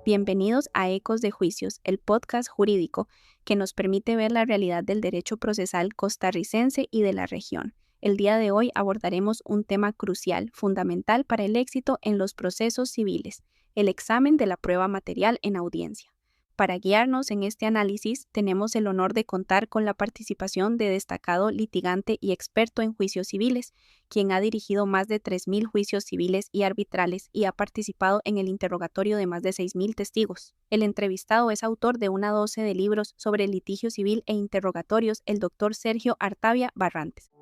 Bienvenidos a Ecos de Juicios, el podcast jurídico que nos permite ver la realidad del derecho procesal costarricense y de la región. El día de hoy abordaremos un tema crucial, fundamental para el éxito en los procesos civiles, el examen de la prueba material en audiencia. Para guiarnos en este análisis, tenemos el honor de contar con la participación de destacado litigante y experto en juicios civiles, quien ha dirigido más de 3.000 juicios civiles y arbitrales y ha participado en el interrogatorio de más de 6.000 testigos. El entrevistado es autor de una docena de libros sobre litigio civil e interrogatorios, el doctor Sergio Artavia Barrantes.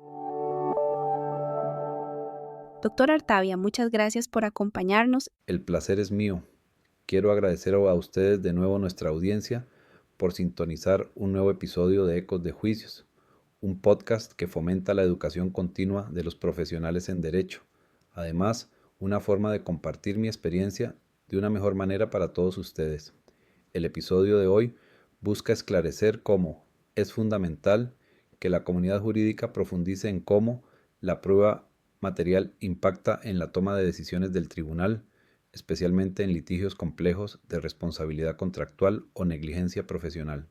Doctor Artavia, muchas gracias por acompañarnos. El placer es mío. Quiero agradecer a ustedes de nuevo nuestra audiencia por sintonizar un nuevo episodio de Ecos de Juicios, un podcast que fomenta la educación continua de los profesionales en derecho. Además, una forma de compartir mi experiencia de una mejor manera para todos ustedes. El episodio de hoy busca esclarecer cómo es fundamental que la comunidad jurídica profundice en cómo la prueba material impacta en la toma de decisiones del tribunal, especialmente en litigios complejos de responsabilidad contractual o negligencia profesional.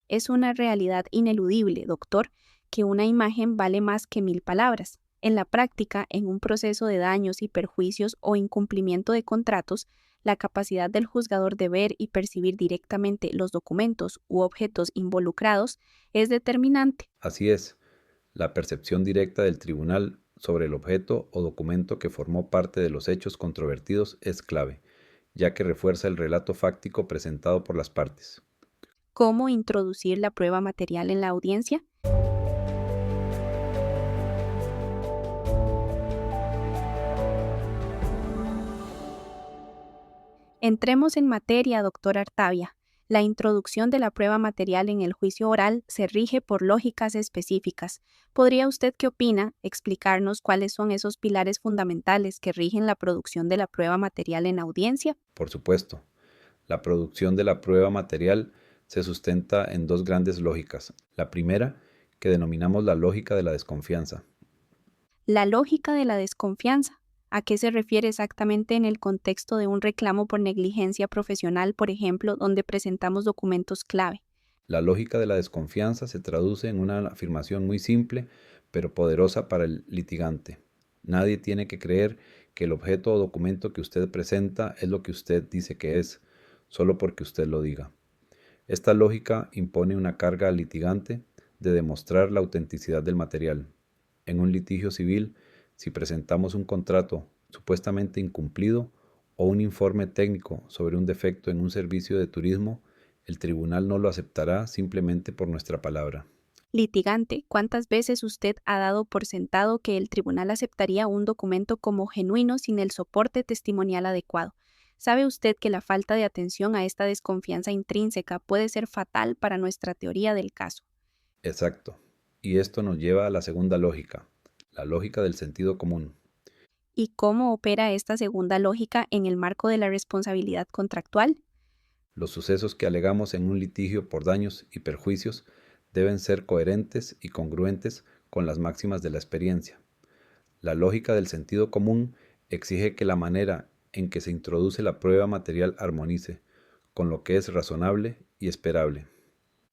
Es una realidad ineludible, doctor, que una imagen vale más que 1.000 palabras. En la práctica, en un proceso de daños y perjuicios o incumplimiento de contratos, la capacidad del juzgador de ver y percibir directamente los documentos u objetos involucrados es determinante. Así es, la percepción directa del tribunal sobre el objeto o documento que formó parte de los hechos controvertidos es clave, ya que refuerza el relato fáctico presentado por las partes. ¿Cómo introducir la prueba material en la audiencia? Entremos en materia, doctor Artavia. La introducción de la prueba material en el juicio oral se rige por lógicas específicas. ¿Podría usted, qué opina, explicarnos cuáles son esos pilares fundamentales que rigen la producción de la prueba material en audiencia? Por supuesto, la producción de la prueba material se sustenta en dos grandes lógicas. La primera, que denominamos la lógica de la desconfianza. La lógica de la desconfianza. ¿A qué se refiere exactamente en el contexto de un reclamo por negligencia profesional, por ejemplo, donde presentamos documentos clave? La lógica de la desconfianza se traduce en una afirmación muy simple, pero poderosa para el litigante. Nadie tiene que creer que el objeto o documento que usted presenta es lo que usted dice que es, solo porque usted lo diga. Esta lógica impone una carga al litigante de demostrar la autenticidad del material. En un litigio civil, si presentamos un contrato supuestamente incumplido o un informe técnico sobre un defecto en un servicio de turismo, el tribunal no lo aceptará simplemente por nuestra palabra. Litigante, ¿cuántas veces usted ha dado por sentado que el tribunal aceptaría un documento como genuino sin el soporte testimonial adecuado? ¿Sabe usted que la falta de atención a esta desconfianza intrínseca puede ser fatal para nuestra teoría del caso? Exacto. Y esto nos lleva a la segunda lógica, la lógica del sentido común. ¿Y cómo opera esta segunda lógica en el marco de la responsabilidad contractual? Los sucesos que alegamos en un litigio por daños y perjuicios deben ser coherentes y congruentes con las máximas de la experiencia. La lógica del sentido común exige que la manera en que se introduce la prueba material armonice con lo que es razonable y esperable.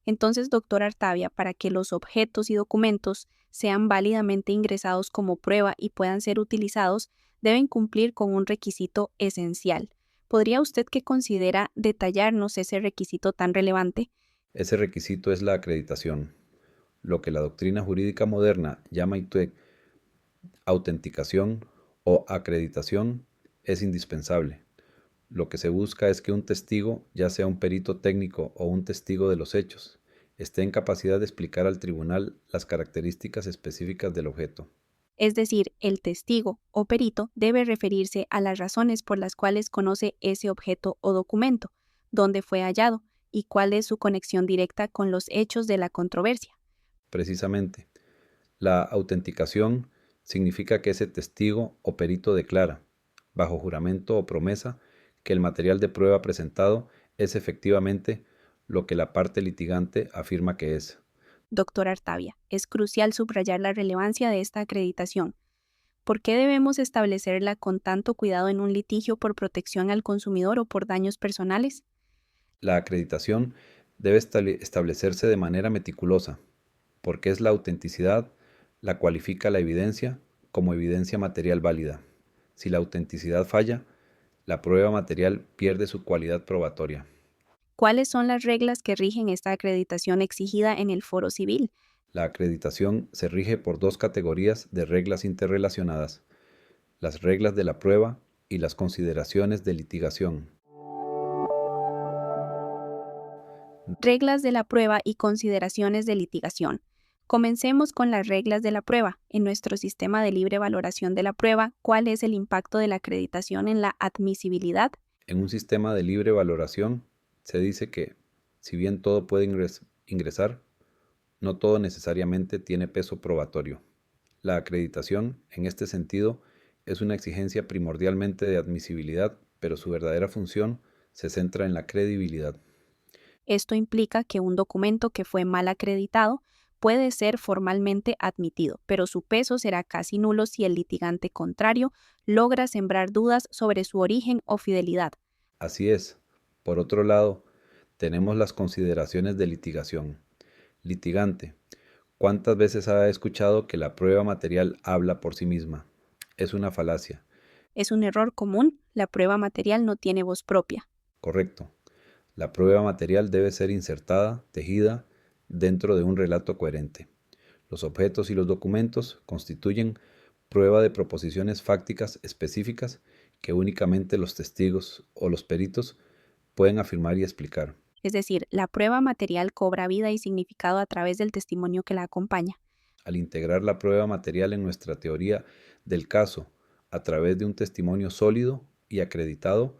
Entonces, doctor Artavia, para que los objetos y documentos sean válidamente ingresados como prueba y puedan ser utilizados, deben cumplir con un requisito esencial. ¿Podría usted que considera detallarnos ese requisito tan relevante? Ese requisito es la acreditación, lo que la doctrina jurídica moderna llama autenticación o acreditación es indispensable. Lo que se busca es que un testigo, ya sea un perito técnico o un testigo de los hechos, esté en capacidad de explicar al tribunal las características específicas del objeto. Es decir, el testigo o perito debe referirse a las razones por las cuales conoce ese objeto o documento, dónde fue hallado y cuál es su conexión directa con los hechos de la controversia. Precisamente, la autenticación significa que ese testigo o perito declara, bajo juramento o promesa, que el material de prueba presentado es efectivamente lo que la parte litigante afirma que es. Doctor Artavia, es crucial subrayar la relevancia de esta acreditación, ¿Por qué debemos establecerla con tanto cuidado en un litigio por protección al consumidor o por daños personales? La acreditación debe establecerse de manera meticulosa, porque es la autenticidad la cualifica la evidencia como evidencia material válida. Si la autenticidad falla, la prueba material pierde su cualidad probatoria. ¿Cuáles son las reglas que rigen esta acreditación exigida en el foro civil? La acreditación se rige por dos categorías de reglas interrelacionadas: las reglas de la prueba y las consideraciones de litigación. Reglas de la prueba y consideraciones de litigación. Comencemos con las reglas de la prueba. En nuestro sistema de libre valoración de la prueba, ¿cuál es el impacto de la acreditación en la admisibilidad? En un sistema de libre valoración se dice que, si bien todo puede ingresar, no todo necesariamente tiene peso probatorio. La acreditación, en este sentido, es una exigencia primordialmente de admisibilidad, pero su verdadera función se centra en la credibilidad. Esto implica que un documento que fue mal acreditado puede ser formalmente admitido, pero su peso será casi nulo si el litigante contrario logra sembrar dudas sobre su origen o fidelidad. Así es. Por otro lado, tenemos las consideraciones de litigación. Litigante: ¿cuántas veces ha escuchado que la prueba material habla por sí misma? Es una falacia. Es un error común, la prueba material no tiene voz propia. Correcto. La prueba material debe ser insertada, tejida, dentro de un relato coherente. Los objetos y los documentos constituyen prueba de proposiciones fácticas específicas que únicamente los testigos o los peritos pueden afirmar y explicar. Es decir, la prueba material cobra vida y significado a través del testimonio que la acompaña. Al integrar la prueba material en nuestra teoría del caso a través de un testimonio sólido y acreditado,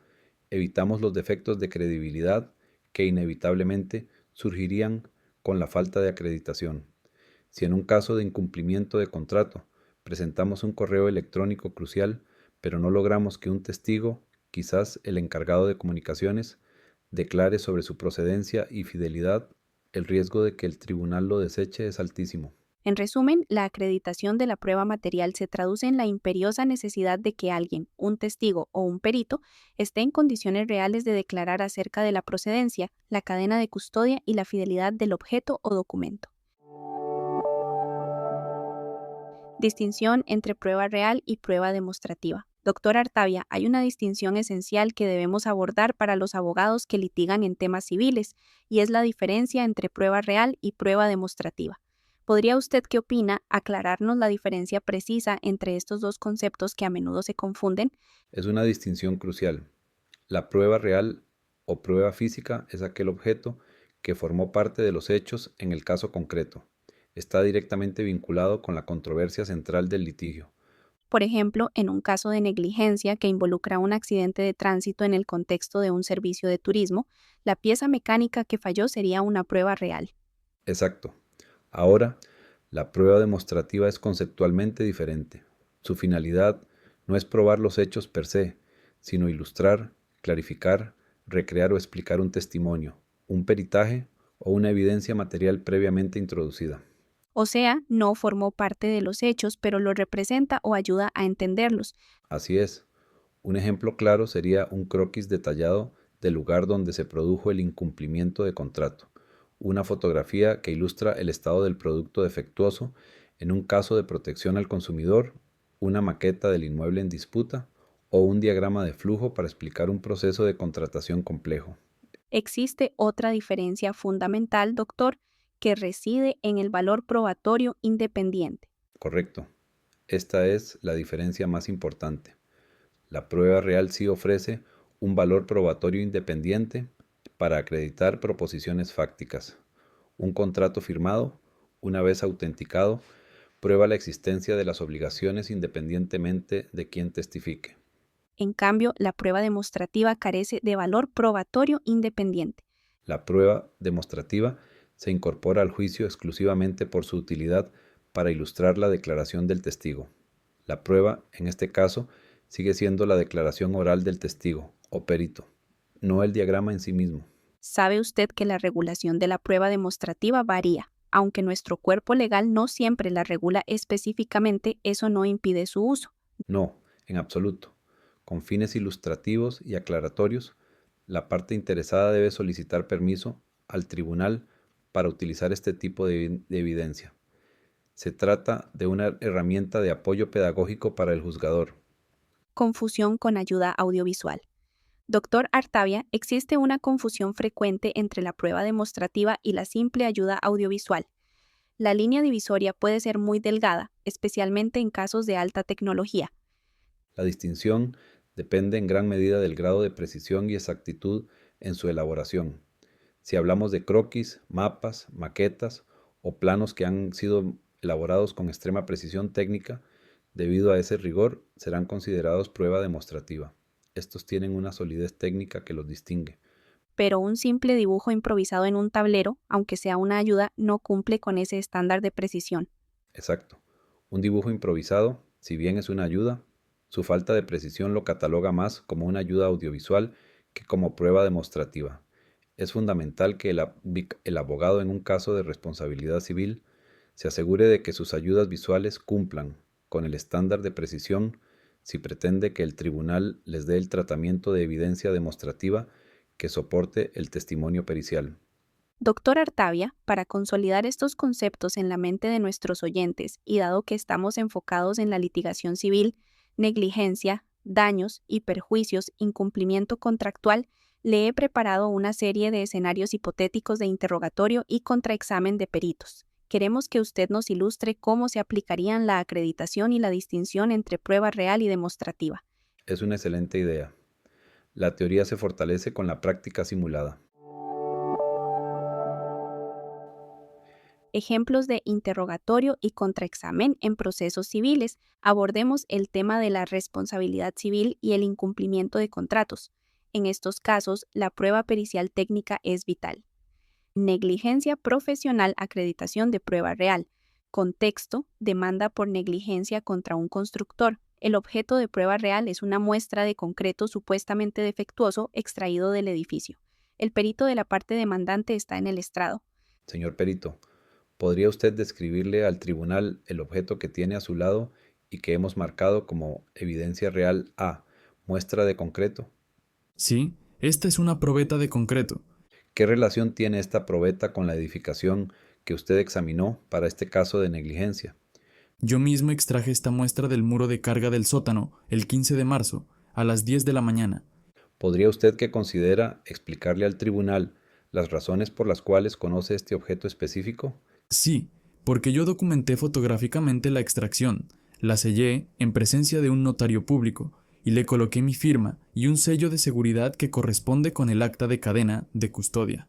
evitamos los defectos de credibilidad que inevitablemente surgirían con la falta de acreditación. Si en un caso de incumplimiento de contrato presentamos un correo electrónico crucial, pero no logramos que un testigo, quizás el encargado de comunicaciones, declare sobre su procedencia y fidelidad, el riesgo de que el tribunal lo deseche es altísimo. En resumen, la acreditación de la prueba material se traduce en la imperiosa necesidad de que alguien, un testigo o un perito, esté en condiciones reales de declarar acerca de la procedencia, la cadena de custodia y la fidelidad del objeto o documento. Distinción entre prueba real y prueba demostrativa. Doctor Artavia, hay una distinción esencial que debemos abordar para los abogados que litigan en temas civiles, y es la diferencia entre prueba real y prueba demostrativa. ¿Podría usted, qué opina, aclararnos la diferencia precisa entre estos dos conceptos que a menudo se confunden? Es una distinción crucial. La prueba real o prueba física es aquel objeto que formó parte de los hechos en el caso concreto. Está directamente vinculado con la controversia central del litigio. Por ejemplo, en un caso de negligencia que involucra un accidente de tránsito en el contexto de un servicio de turismo, la pieza mecánica que falló sería una prueba real. Exacto. Ahora, la prueba demostrativa es conceptualmente diferente. Su finalidad no es probar los hechos per se, sino ilustrar, clarificar, recrear o explicar un testimonio, un peritaje o una evidencia material previamente introducida. O sea, no formó parte de los hechos, pero lo representa o ayuda a entenderlos. Así es. Un ejemplo claro sería un croquis detallado del lugar donde se produjo el incumplimiento de contrato, una fotografía que ilustra el estado del producto defectuoso en un caso de protección al consumidor, una maqueta del inmueble en disputa o un diagrama de flujo para explicar un proceso de contratación complejo. Existe otra diferencia fundamental, doctor, que reside en el valor probatorio independiente. Correcto. Esta es la diferencia más importante. La prueba real sí ofrece un valor probatorio independiente para acreditar proposiciones fácticas. Un contrato firmado, una vez autenticado, prueba la existencia de las obligaciones independientemente de quien testifique. En cambio, la prueba demostrativa carece de valor probatorio independiente. La prueba demostrativa se incorpora al juicio exclusivamente por su utilidad para ilustrar la declaración del testigo. La prueba, en este caso, sigue siendo la declaración oral del testigo o perito, no el diagrama en sí mismo. Sabe usted que la regulación de la prueba demostrativa varía. Aunque nuestro cuerpo legal no siempre la regula específicamente, eso no impide su uso. No, en absoluto. Con fines ilustrativos y aclaratorios, la parte interesada debe solicitar permiso al tribunal para utilizar este tipo de evidencia. Se trata de una herramienta de apoyo pedagógico para el juzgador. Confusión con ayuda audiovisual. Doctor Artavia, existe una confusión frecuente entre la prueba demostrativa y la simple ayuda audiovisual. La línea divisoria puede ser muy delgada, especialmente en casos de alta tecnología. La distinción depende en gran medida del grado de precisión y exactitud en su elaboración. Si hablamos de croquis, mapas, maquetas o planos que han sido elaborados con extrema precisión técnica, debido a ese rigor, serán considerados prueba demostrativa. Estos tienen una solidez técnica que los distingue. Pero un simple dibujo improvisado en un tablero, aunque sea una ayuda, no cumple con ese estándar de precisión. Exacto. Un dibujo improvisado, si bien es una ayuda, su falta de precisión lo cataloga más como una ayuda audiovisual que como prueba demostrativa. Es fundamental que el abogado en un caso de responsabilidad civil se asegure de que sus ayudas visuales cumplan con el estándar de precisión si pretende que el tribunal les dé el tratamiento de evidencia demostrativa que soporte el testimonio pericial. Doctor Artavia, para consolidar estos conceptos en la mente de nuestros oyentes y dado que estamos enfocados en la litigación civil, negligencia, daños y perjuicios, incumplimiento contractual, le he preparado una serie de escenarios hipotéticos de interrogatorio y contraexamen de peritos. Queremos que usted nos ilustre cómo se aplicarían la acreditación y la distinción entre prueba real y demostrativa. Es una excelente idea. La teoría se fortalece con la práctica simulada. Ejemplos de interrogatorio y contraexamen en procesos civiles. Abordemos el tema de la responsabilidad civil y el incumplimiento de contratos. En estos casos, la prueba pericial técnica es vital. Negligencia profesional, acreditación de prueba real. Contexto, demanda por negligencia contra un constructor. El objeto de prueba real es una muestra de concreto supuestamente defectuoso extraído del edificio. El perito de la parte demandante está en el estrado. Señor perito, ¿podría usted describirle al tribunal el objeto que tiene a su lado y que hemos marcado como evidencia real A, muestra de concreto? Sí, esta es una probeta de concreto. ¿Qué relación tiene esta probeta con la edificación que usted examinó para este caso de negligencia? Yo mismo extraje esta muestra del muro de carga del sótano el 15 de marzo, a las 10 de la mañana. ¿Podría usted que considera explicarle al tribunal las razones por las cuales conoce este objeto específico? Sí, porque yo documenté fotográficamente la extracción, la sellé en presencia de un notario público y le coloqué mi firma y un sello de seguridad que corresponde con el acta de cadena de custodia.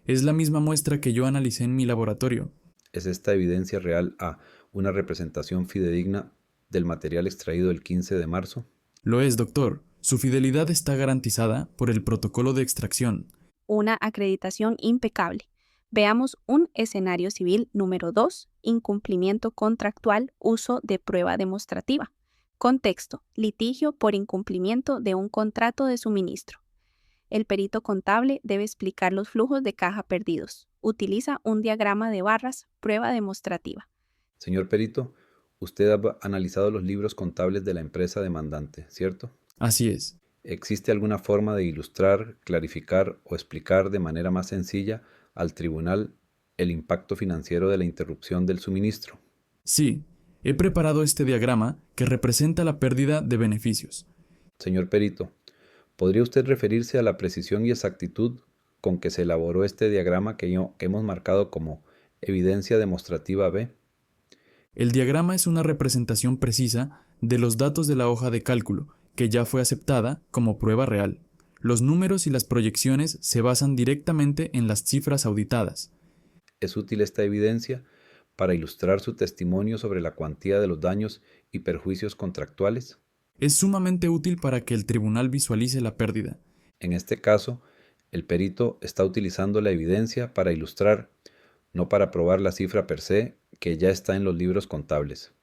Es la misma muestra que yo analicé en mi laboratorio. ¿Es esta evidencia real A una representación fidedigna del material extraído el 15 de marzo? Lo es, doctor. Su fidelidad está garantizada por el protocolo de extracción. Una acreditación impecable. Veamos un escenario civil número 2, incumplimiento contractual, uso de prueba demostrativa. Contexto, litigio por incumplimiento de un contrato de suministro. El perito contable debe explicar los flujos de caja perdidos. Utiliza un diagrama de barras, prueba demostrativa. Señor perito, usted ha analizado los libros contables de la empresa demandante, ¿cierto? Así es. ¿Existe alguna forma de ilustrar, clarificar o explicar de manera más sencilla al tribunal el impacto financiero de la interrupción del suministro? Sí, he preparado este diagrama que representa la pérdida de beneficios. Señor perito, ¿podría usted referirse a la precisión y exactitud con que se elaboró este diagrama que hemos marcado como evidencia demostrativa B? El diagrama es una representación precisa de los datos de la hoja de cálculo, que ya fue aceptada como prueba real. Los números y las proyecciones se basan directamente en las cifras auditadas. ¿Es útil esta evidencia para ilustrar su testimonio sobre la cuantía de los daños y perjuicios contractuales? Es sumamente útil para que el tribunal visualice la pérdida. En este caso, el perito está utilizando la evidencia para ilustrar, no para probar la cifra per se, que ya está en los libros contables.